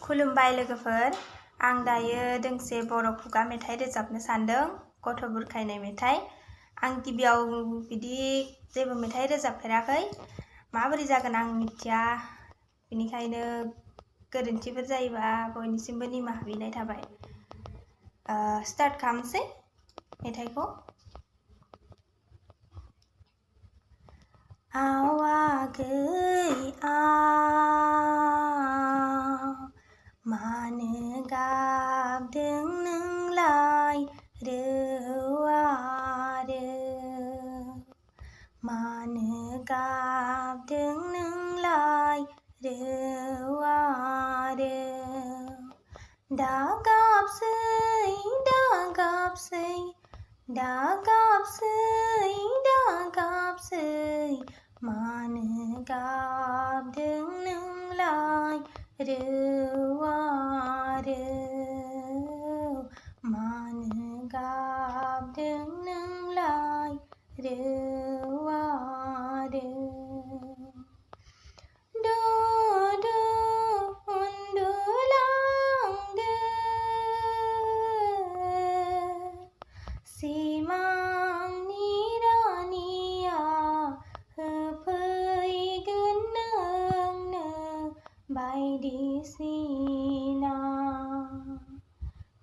खुलुमबाय लोगोफोर, आं दायो दोंसे बर' खुगा मेथाइ रोजाबनो सानदों, गथ' बुरखायनाय मेथाइ। आं गिबियाव बिदि जेबो मेथाइ रोजाबफेराखै, माबोरै जागोन आं मिथिया, बेनिखायनो गोरोन्थिफोर जायोबा बयनिसिमबो निमाहा बिनाय थाबाय। स्टार्ट खालामसै मेथाइखौ। आवागै मानो गाबदों नोंलाय रौआ रौ, मानो गाबदों नोंलाय रौआ रौ, दागाबसै दागाबसै दागाबसै दागाबसै, मानो गाबदों नोंलाय रौआ रौ, मानो गाबदों नोंलाय रौआ रौ, दो उन्दुलांदो सिमांनि रानिया, होफैगोन नोंनो बायदिसिना।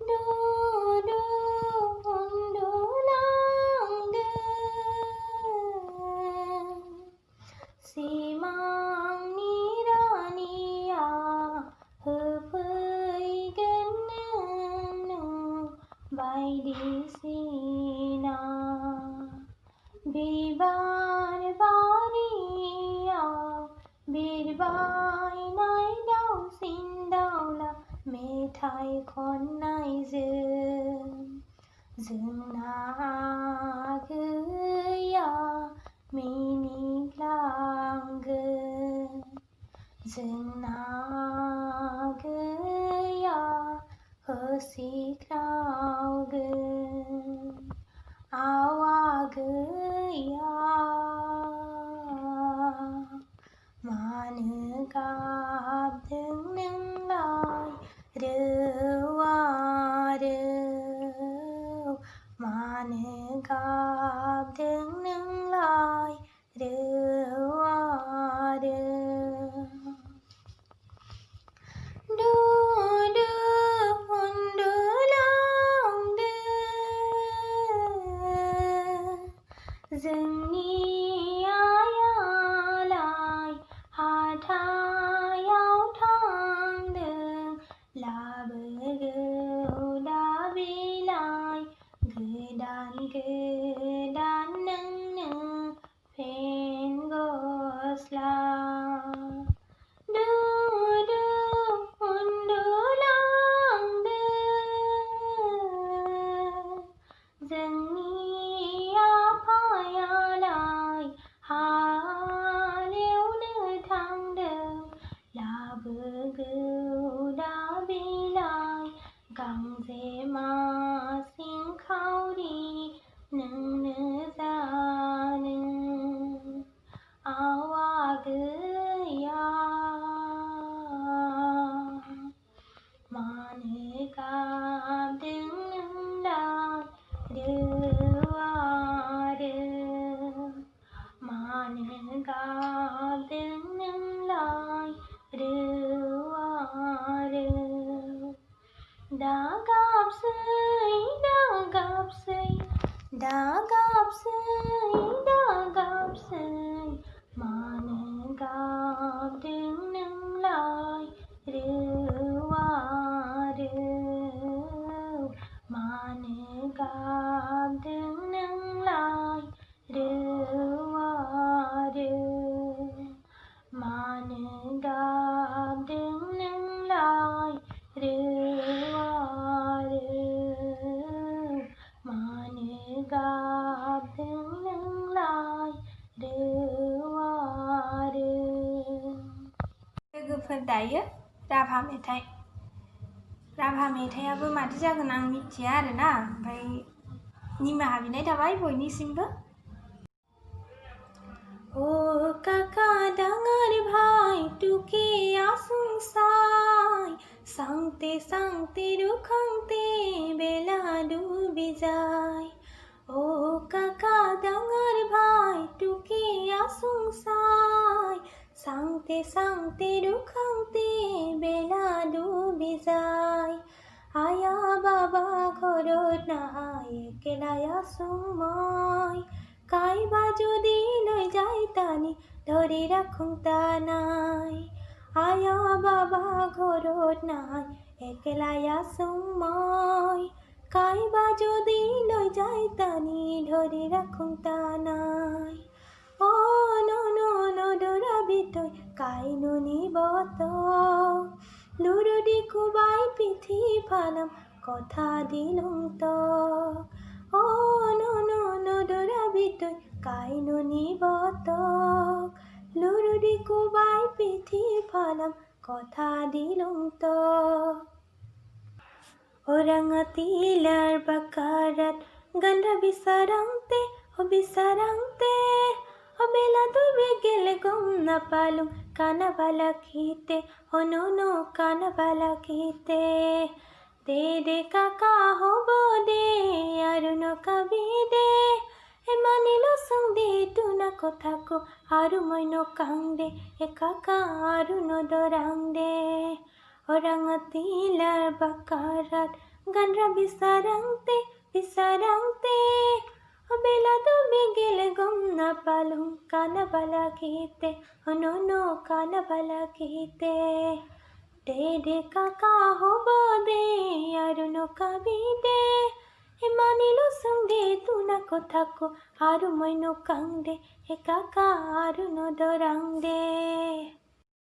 दो उन्दुलांदो सिमांनि रानिया, होफैगोन नोंनो बायदिसिना। बिबार बारियाव बिरबायनाय दाउसिन दाउला मेथाइ खननायजों, जोंना आगैया मिनिग्लांगोन, जोंना आगैया हसिख्रावगोन। आवागैया मानो गाबदों नोंलाय रौआ रौ, मानो गाबदों नोंलाय रौआ रौ, दो उन्दुलांदो जोंनि आइयालाय हाथायाव थांदों, लाबोगौ दा बिलाइ गोदान गोदान नोंनो फेन गस्ला। दो उन्दुलांदो जोंनि आफायालाय हालेवनो थांदों, लाबोगौ दा बिलाइ गांजेमा सिंखावरि नोंनो जानो। आवागैया मानो गाबदों नोंलाय रौआ रौ, मानो गाबदों नोंलाय रौआ रौ, दागाबसै दागाबसै दागाबसै दागाबसै, मानो गाबदों नोंलाय रौआ रौ, मानो गाबदों नोंलाय रौआ रौ, मानो गाबदों नोंलाय रौआ रौ, मानो गाबदों नोंलाय रौआ रौ। लोगोफोर दायो राभा मेथाइ। राभा मेथाइयाबो मादि जागोन आं मिथिया आरोना, ओमफ्राय निमाहा बिनाय थाबाय बयनिसिमबो। ओ काका डाङर भाई टुके आसुं साय চাংতে রুখাংতে বেলা ডুবি যায় ও কাকা ডাঙর ভাই টুকি আসুং চাই চাংতে রুখাংতে বেলা ডুবি যায় আয়া বাবা ঘৰত নাই একেলাই আছোং মই কাইবা যদি লৈ যায় টানি ধৰি ৰাখোং টানাই আয়া বাবা ঘৰত নাই একেলাই আছোং মই কাইবা যদি লৈ যায় টানি ধৰি ৰাখোং টানাই অ নদৰাবি তই কাইনো নিব তই লুৰুদি কোবাই পিঠি ফালাম কথা দিলুং তক অ নদৰাবি তই কাইনো নিব তক লুৰুদি কোবাই পিঠি ফালাম কথা দিলুং তক ওৰাঙাটিলাৰ বাকাৰত গন্ধা বিচাৰাংতে বেলা ডুবি গেলে গম নাপালো কানাবালাখিতে অননো কানাবালাখিতে দে কাকা হ'ব দে আৰু নকাবি দে মানিলো চং দে তোনা কথাকো আৰু মই নকাং দে কাকা আৰু নদৰাং দে ওৰাঙাটিলাৰ বাকাৰত গন্ধা বিচাৰাংতে বেলা ডুবি গেলে গম নাপালো কানাবালাখিতে অননো কানাবালাখিতে দে কাকা হ'ব দে আৰু নকাবি দে মানিলো চং দে তোনা কথাকো আৰু মই নকাং দে কাকা আৰু নদৰাং দে।